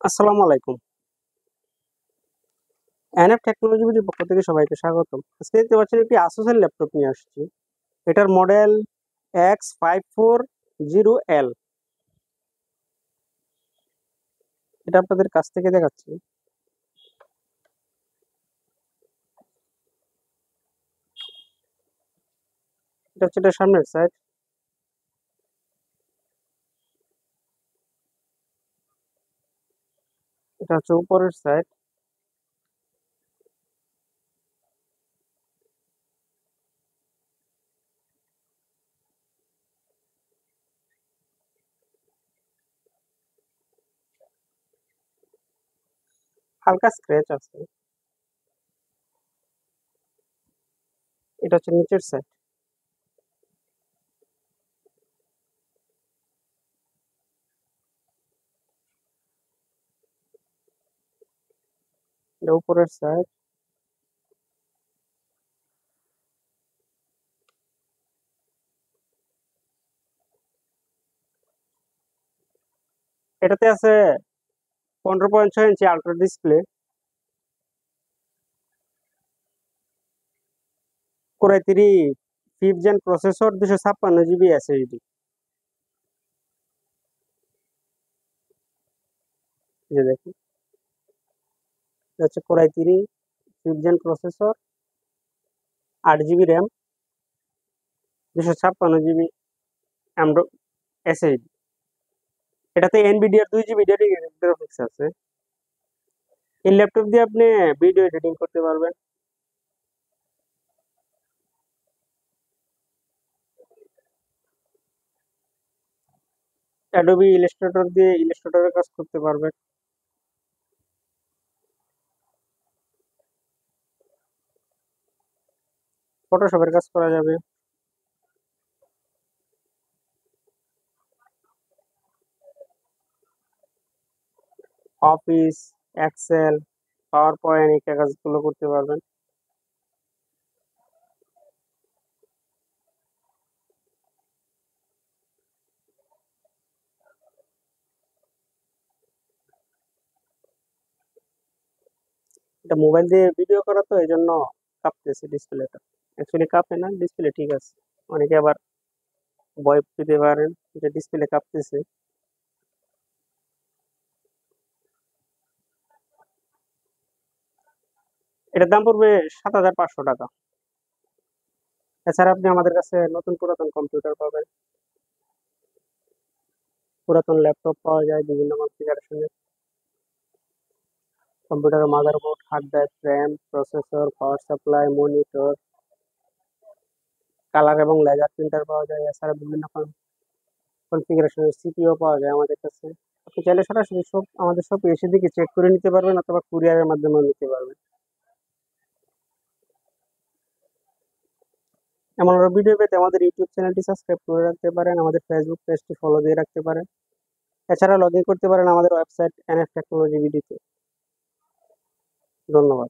আসসালামু আলাইকুম। NF technology বিডির পক্ষ থেকে সবাইকে স্বাগতম। আজকে দেখতে পাচ্ছেন একটি আসুসের ল্যাপটপ নিয়ে আসছি। এটার মডেল X540L। এটা আপনাদের কাছ থেকে দেখাচ্ছি। এটা হচ্ছে এটার সামনের সাইড। এটা হচ্ছে উপরের সাইড। হালকা স্ক্র্যাচ আছে। এটা হচ্ছে নিচের সাইড। এটা উপরের সাইড। এটাতে আছে 15.6 inch ultra display, core i3 5th gen processor, 256 GB SSD। যে দেখুন, এটা হচ্ছে core i3 5th gen processor, 8 GB RAM, 256 GB SSD। এটাতে এনভিডিআর 2 GB ডেডিকেটেড গ্রাফিক্স আছে। এই ল্যাপটপ দিয়ে আপনি ভিডিও এডিটিং করতে পারবেন। অ্যাডোবি ইলাস্ট্রেটর দিয়ে ইলাস্ট্রেটরের কাজ করতে পারবেন। ফটোশপের কাজ করা যাবে। অফিস, এক্সেল, পাওয়ার পয়েন্ট এই কাজগুলো করতে পারবেন। এটা মোবাইল দিয়ে ভিডিও করা তো এই জন্য কাঁপতেছে ডিসপ্লেটা। অ্যাকচুয়ালি কাঁপে না, ডিসপ্লে ঠিক আছে। অনেকে আবার ভয় পেতে পারেন যে ডিসপ্লে কাঁপতেছে। এটার দাম পড়বে 7,500 টাকা। এছাড়া আপনি আমাদের কাছে নতুন পুরাতন কম্পিউটার পাবেন, পুরাতন ল্যাপটপ পাওয়া যায় বিভিন্ন কনফিগারেশনের। কম্পিউটারের motherboard, hard drive, RAM, processor, power supply, monitor, colour এবং লেজার প্রিন্টার পাওয়া যায়। এছাড়া বিভিন্ন কনফিগারেশনের সিপিইউ পাওয়া যায় আমাদের কাছে। আপনি চাইলে সরাসরি সব আমাদের শপে এসে দিকে চেক করে নিতে পারবেন, অথবা কুরিয়ারের মাধ্যমেও নিতে পারবেন। এমন আরো ভিডিও পেতে আমাদের ইউটিউব চ্যানেলটি সাবস্ক্রাইব করে রাখতে পারেন, আমাদের ফেসবুক পেজটি ফলো দিয়ে রাখতে পারেন। এছাড়া লগ ইন করতে পারেন আমাদের ওয়েবসাইট এনএফ টেকনোলজি বিডিতে। ধন্যবাদ।